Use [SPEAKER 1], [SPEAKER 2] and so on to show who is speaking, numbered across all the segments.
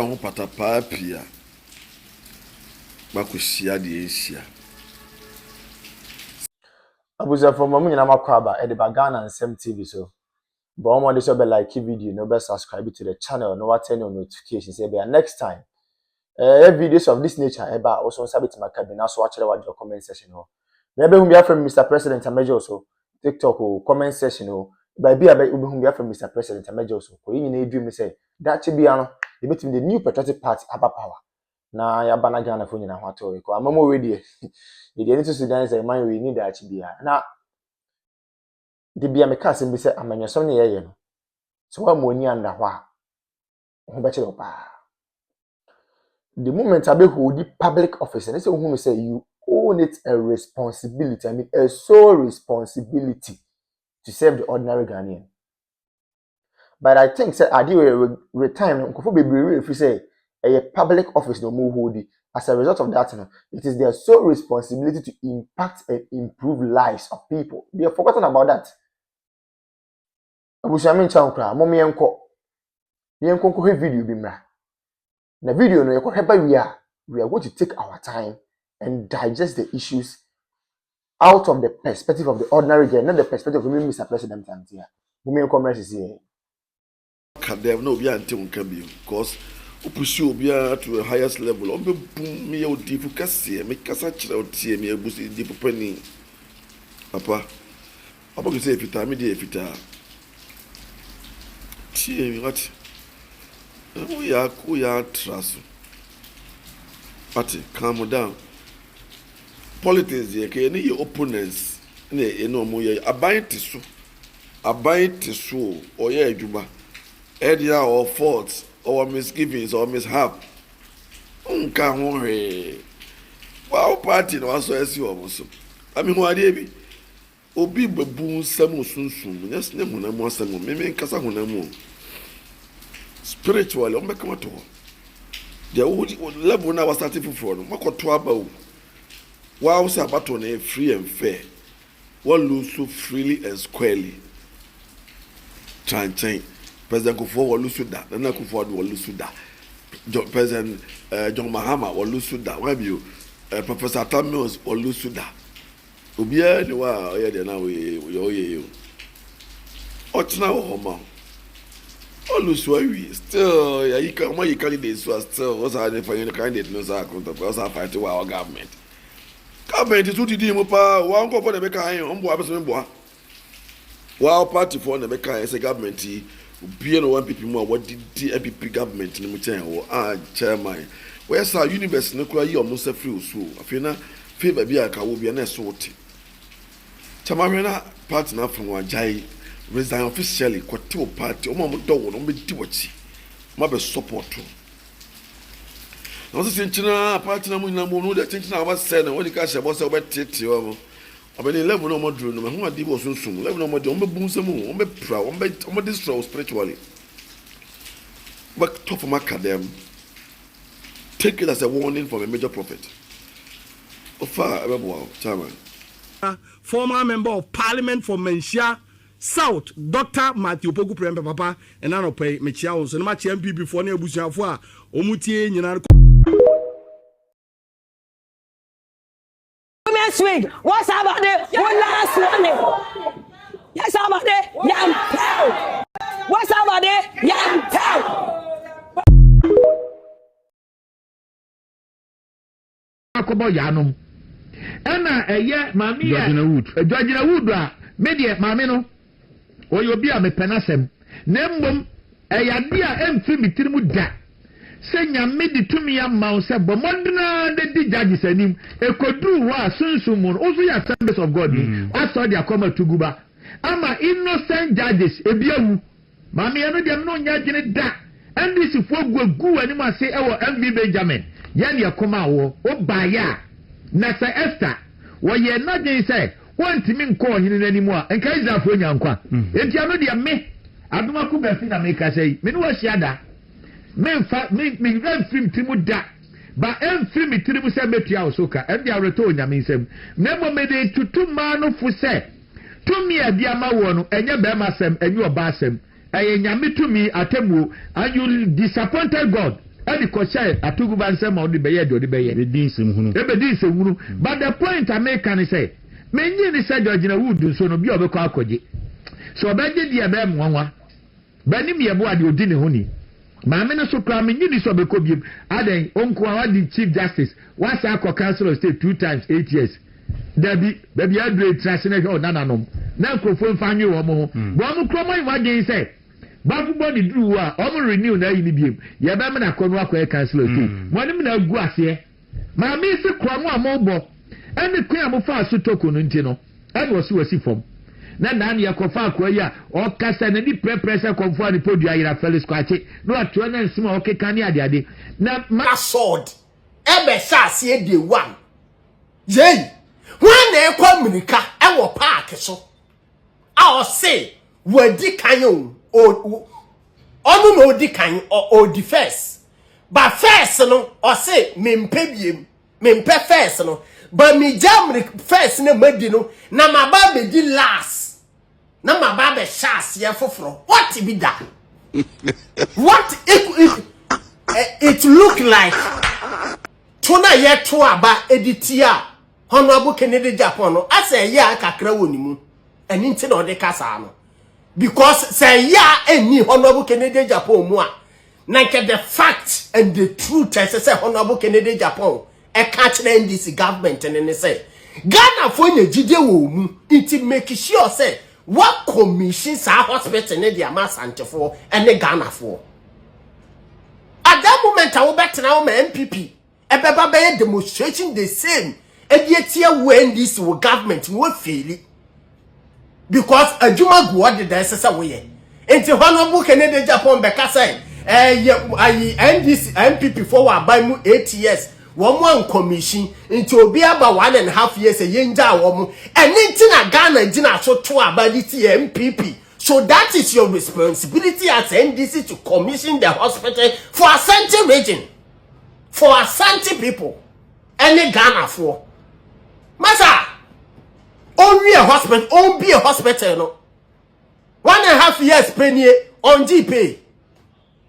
[SPEAKER 1] ho patapa pia makusia de esia
[SPEAKER 2] abuza from mu nyina makwaba e de bagana nsem TV so but omo de so be like video no be subscribe to the channel no what turn on notifications say be next time videos of this nature eba also sabit makabina so akere wa the comment section ho na be hu bia from Mr President Amejo so TikTok o comment section ho ba bia be hu bia from Mr President Amejo so ko yin na edwum me say that bia no e betim the new patriotic party aba power na ya bana Ghana fo nyina ho ato ko amamo we de e de nito Sudan say man we need that bia na de bia me ka sem bi say amanyasom ne yeye no so wa mo ni anda ho a ho be chiro pa the moment I be hold the public office and say who say you own it a responsibility, I mean a sole responsibility to serve the ordinary Ghanaian. But I think say I do retirement nkofo bebree if you say a public office no more hold it. As a result of that, it is their sole responsibility to impact and improve lives of people. They have forgotten about that. Abushami chankra momi enko video bi mra. Na video no we are going to take our time and digest the issues out of the perspective of the ordinary girl, not the perspective of Mr. President here. Women commerce is here.
[SPEAKER 1] Kadem no be anti on can be because push you be to a highest level. On be boom me o difu kase me kasa kire o tie me ebusi difu pani. Papa go say fita me dey fita. Tie me what? We are trust. Party, calm down. Politics, your opponents, no more. Abide to so, or juba, area or faults, or misgivings, or mishap. Wow, party no also as you almost. I mean, what be? Obi baboon samu sun. Yes, name na mo samu. Me kasa hunamo. Spiritually, on make come to the level now was starting from Makoto about wow, Sabaton free and fair. One lose so freely and squarely. Chain President Kufo will lose that, and Kufo will lose that. President John Mahama will lose that. Why you Professor Tamios will lose that. Ubia, you are here now. We what's now, Homa? All those who still, you candidates who are still also identifying the candidate knows our account of also fighting our government. Government is what you do, one go for the Becca on board. While party for the Becca as a government, be one people more. What did the MPP government in the Mutan or chairman? Where's our universe? No cry, you almost a free so. I feel favor be a will be an assault. Tamarina partner from Wajai. Resign officially, Quato party, Omo Dog, on be Tiwachi, Mabel support. I was saying, partner, we know that things I was saying, when the cash was about TTER. I mean, 11 no more dream, no more divorce soon, 11 no more, on the boom, some on the proud, on the destroy spiritually. But top of my academ, take it as a warning from a major prophet. Far, wow, chairman.
[SPEAKER 3] Former member of parliament for Menchia South, Dr. Matthew Pogu Prembe Papa, and I don't pay Mechiao, so much MP before near Bushafua, Omuti, you know.
[SPEAKER 4] Swing. What's about the one last one? Yes, about the young cow. What's about the young cow?
[SPEAKER 5] Akobo yanum. Ena eye mami Georgina Wood media mami no. Oyo bi a me penasem. Na mbom eyade a emfi mitirimu da. Senya medi tumi ama se bomodna de di judges anim ekodu wa sunsumun ozo ya Assemblies of God aso dia koma tuguba ama innocent judges ebiawu mama ye no dem no nya gene da ndisi fo gugu anim ase ewo MV Benjamin ye ne koma wo obaya na se Esther wo ye na gene se wontimi nko hini nanim a enka Israelfo nyankwa enti ano dia me aduma ku ba fi na me ka sei me no wa hiada me film timuda ba film tirimu se metua osoka e dia reto nyame nsem na mo me de tutuma no fu se tumi e dia ma wo no enye be ma sem enye oba sem eye nyame tumi atemu and you disappointed God Edi kosha atuguba nsema odi beye de odi beye.
[SPEAKER 6] Bedin semhunu.
[SPEAKER 5] Bedin semhunu. But the point I make can say, menyi ni say Agyeta so no bi obekọ akoje. So obeje di ebe mwanwa. Bani mi ebo ade odi ne ho ni. Maame no so kra menyi ni so obekọ biem. Aden onko awadi chief justice. Once akọ council of state 2 times 8 years. Dabi baby adre trasene ho nananom. Na nkrofo mfa nwe wo mo. Bo no kromo iwaden say bafu body dru a omo renew na yi ni biem ye be me na kono akọ cancel o tu mo ni me na gu ase ma me se kromo amobo eni kun amofa so toko no nti no e wo si wasi fom na dan ye kofa akọ ya o kasa na ni pressure komfo ani podu ayira felis kwache no ato na nsima o keka ni ade na
[SPEAKER 7] ma sword e be sha ase dey one yei when e kwa mirika e wo park so a o say wadi kan onu no di kan o di first but first no o say mempe biem mempe first no but me jam first na madi no na maba be di last na maba be chance ye foforo what be that what it look like tuna ye to aba editia Honorable Kennedy Japan no ase ye akakra wonimu eni nti na o de kasa no because say ya any Honorable Kennedy Japan mu a like the fact and the truth say Honorable Kennedy Japan e catch the NDC government and say Ghana for na jide wo mu it make sure say what commissions our hospital ne dia Assin Centralfuo and the Ghana for at that moment I will bet now my MPP e beba be demonstration the same e dey tie when this government wo fail because adwuma go de da sesa we ye enti Honorable Kennedy Japan be ka say NDC MPP for wa buy mu 8 years one one commission enti obi aba 1.5 years ye nja wo mu eni nti na Ghana gina so to aba di MPP so that is your responsibility as NDC to commission the hospital for Ashanti region for Ashanti people any Ghana for masa only a hospital, on be a hospital, no. 1.5 years penny on GP.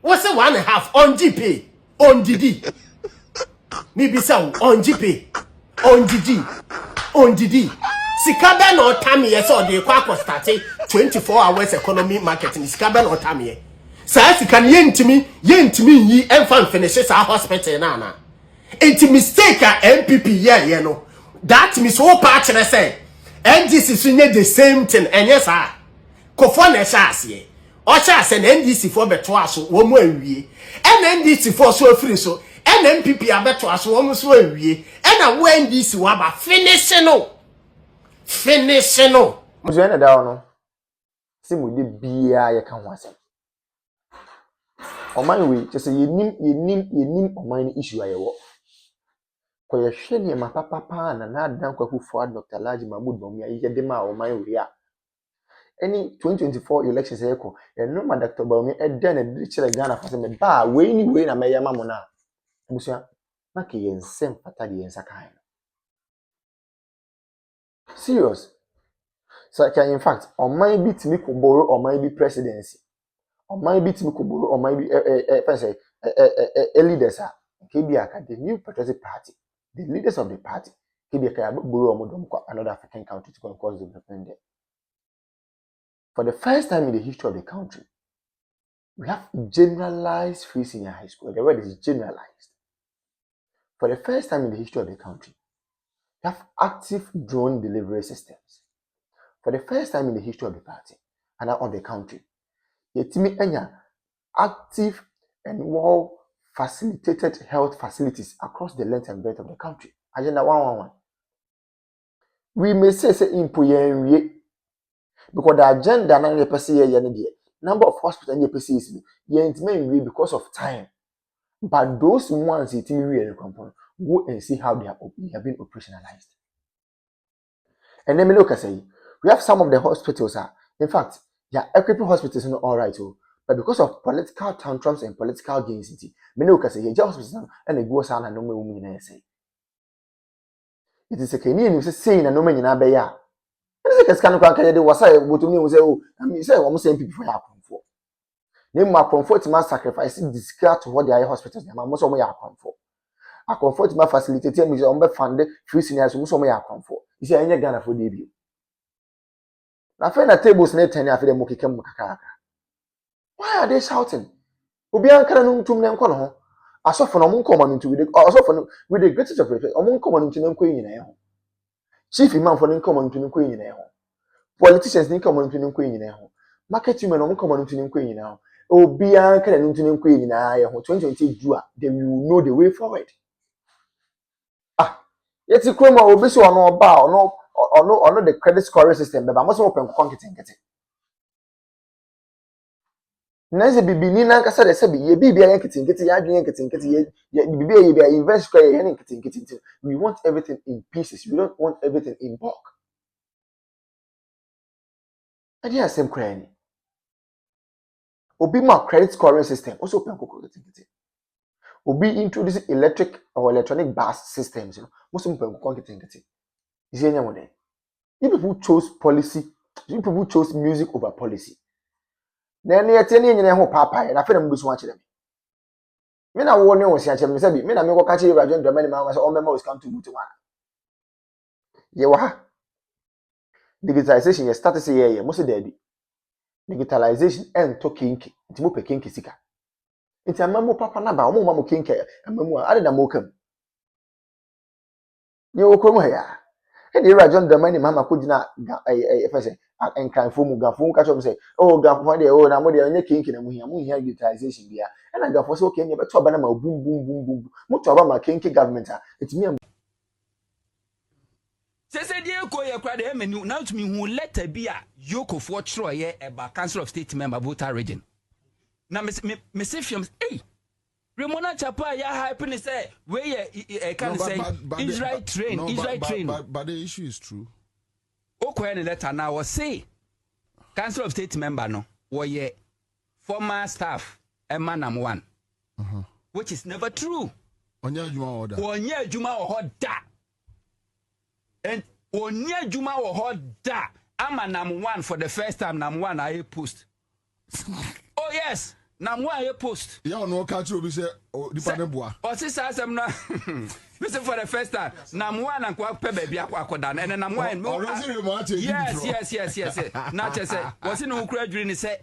[SPEAKER 7] What's a 1.5 on GP? On DD. Maybe so on GP. On DD. On DD. Sikaben or Tammy, yes, or the Quack was starting 24 hours economy marketing. Sikaben or Tammy. So as you can yen to me, ye and fun finishes our hospital, nana. It's a mistake at MPP, yeah, you know. That miss all part, I say. NDC sunye the same thing and yes ah kofo na chase o chase na NDC for beto aso wo mu awie and NDC for so afiri so and MPP abeto aso wo mu so awie and when NDC wa ba finish no
[SPEAKER 2] mo je na da no si mo de bia ye ka ho asem oman we just yenim oman ni issue ayewo kwa yehwe ne mapapa na adan kwaku for Dr. Laji Mahmood Bawumia ye de ma oman we a any 2024 elections eko no ma Dr. Bawumia e den na chere Ghana fa se me ba we ni we na meya ma mo na busia na ke yensem pata de yensa kan serious so can in fact oman bi timi ko borrow oman bi presidency oman bi timi ko borrow oman bi leaders a ke bi aka the new patriotic party the leaders of the party ke bi aka borrow omodom ko another African country to cause development there. For the first time in the history of the country, we have generalized free senior high school. The word is generalized. For the first time in the history of the country, we have active drone delivery systems. For the first time in the history of the party and of the country, yetimi enya active and well facilitated health facilities across the length and breadth of the country. Agenda 111. We may say impoyen because the agenda na person here number of hospitals and PCs intimate because of time. But those ones intimate go and see how they have been operationalized. And then me look at say we have some of the hospitals in fact equipping hospitals not all right but because of political tantrums and political gains me look at say here hospitals and they go sana no me say it is a Kenyan who say na no me nyina be ya. This is kind of can you was say but me say oh I mean say almost same people for Name my comfort ma sacrifice discard to what they are hospitals. Na most of them are comfort. A comfort ma facilitate me on be fund free seniors most of them are comfort. You see any Ghana for debut. Na fe na tables na 10 afi dem okeke mu kakaka. Why are they shouting? Obi ankara no ntum ne nko no ho. Asofo no mo nko ma ntu with the greatest of respect. Omo nko ma ntu ne nko nyina ye ho. Chief imam for nko ma ntu ne nko nyina ye ho. Politicians nko ma ntu ne nko nyina ye ho. Market women omo nko ma ntu ne nko nyina ho. Obi ankara no ntu ne nko nyina ye ho. 2020 do they will know the way forward. Yeti kroma obi so ono ba ono the credit scoring system be ba mo so open konketenkete. Nanze bibini na nkasa de se bi ye bibia yanketenkete ya adwen yanketenkete ye bibia ye bia invest square ye yanketenkete. We want everything in pieces. We don't want everything in bulk. Adi asem kra ni. Obi ma credit scoring system also open konketenkete. Obi introducing electric or electronic bus systems, you know, most of them konketenkete. Is any one there? You people chose policy, you people chose music over policy. Then you tell me ho papa and I feel them busu them. Me na wo ne wo sia chem say bi me na me go catch you Rajon Dramani ma say all members come to one. Ye wa ha. Digitalization ye start say ye mo say daddy. Digitalization and to kinki. Nti mo pe kinki sika. Nti amamu papa na ba mo ma mo kinki amamu ade na mo kam. Ye wo krom ha ya. E dey Rajon Dramani mama ko gina efese enkanfo mu gafo nka chom say oh gafo dey oh na mo dey onye kinki na mo hia digitalization bia e na gafo say okay nye beto aba na ma boom mo to aba ma kinki government a etimi
[SPEAKER 6] Sese die ko ye kwa de menu now to me who letter bi a yoko for tro ye eba council of state member voter region na me say films Remona Chapa ya happiness say where ye can say Israel train
[SPEAKER 3] but the issue is true.
[SPEAKER 6] Okwa any letter now was say council of state member no ye former staff emanam one which is never true.
[SPEAKER 3] Onya juma order and onya juma order amanam one for the first time nam one I post. Oh yes, nam one I post. Yeah, no catch you say dependent boy. O sister asem na listen for the first time. Nam one and kwa pe baby akwakoda and nam one. Yes. Na che say was no kura dwiri say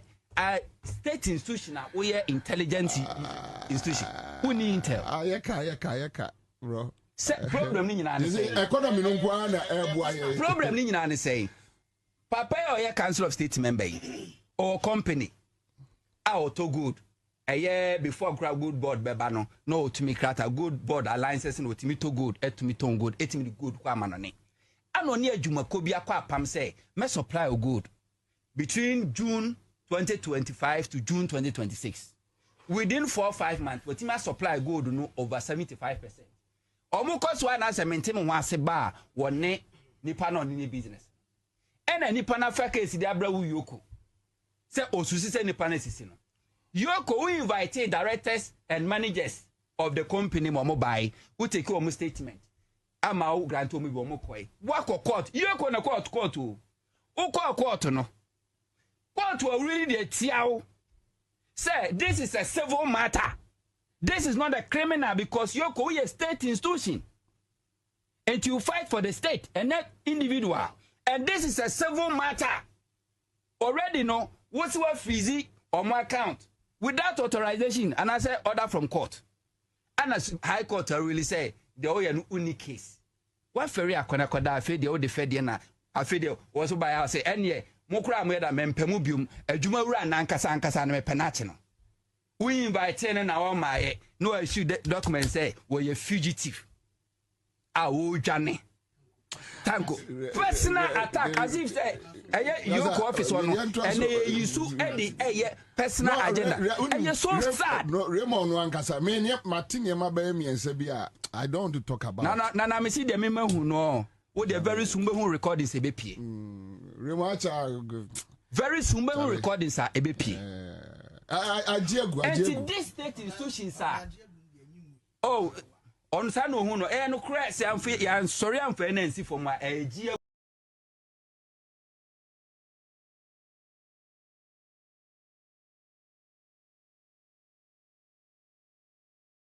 [SPEAKER 3] state institution we intelligence institution. Who need intel? Ayeka bro. Problem ni nyina ne say
[SPEAKER 1] economy no kwa na eboa ye.
[SPEAKER 6] Problem ni nyina ne say papa or council of state member or company to good a year before grab good board beba no to me crata good board alliances no to me to good to me to good etimi good kwa manone anoni adwuma ko bia kwa pam say me supply o good between June 2025 to June 2026 within 4 or 5 months but me supply gold no over 75%. Omo koso na se maintain ho ase ba wone nipa no ni business ena nipa na fa case di abra wu yoko se osusi se nipa na sisi no yoko we invite directors and managers of the company mo buy who take your statement ama o grant o mi bo mo koi wako court yoko na court o court no court will really dey tiawo say this is a civil matter. This is not a criminal because Yoko is a state institution. And you fight for the state and not individual. And this is a civil matter. Already know what's what fizzy on my account without authorization. And I say order from court. And as High Court really say the unique case. What ferry akona koda afi the old fediana afi the was by I say any mokra mweda mempemubium adwuma wura nankasa na mepenache no. We invite in our my no issue document say we a fugitive. Journey. Thank you. Personal attack as if say your office one and you sue any personal agenda. And you're so sad.
[SPEAKER 1] No, Raymond Wankasa, me Martin Yamabemi and Sabia. I don't want to talk about.
[SPEAKER 6] No, me see the member who know what the very soon who recordings a BP. Very soon who recordings are a BP. And this state institution, sir. Oh, on Sano Huno, no crash, I'm sorry, I'm for NNC for my Agyeta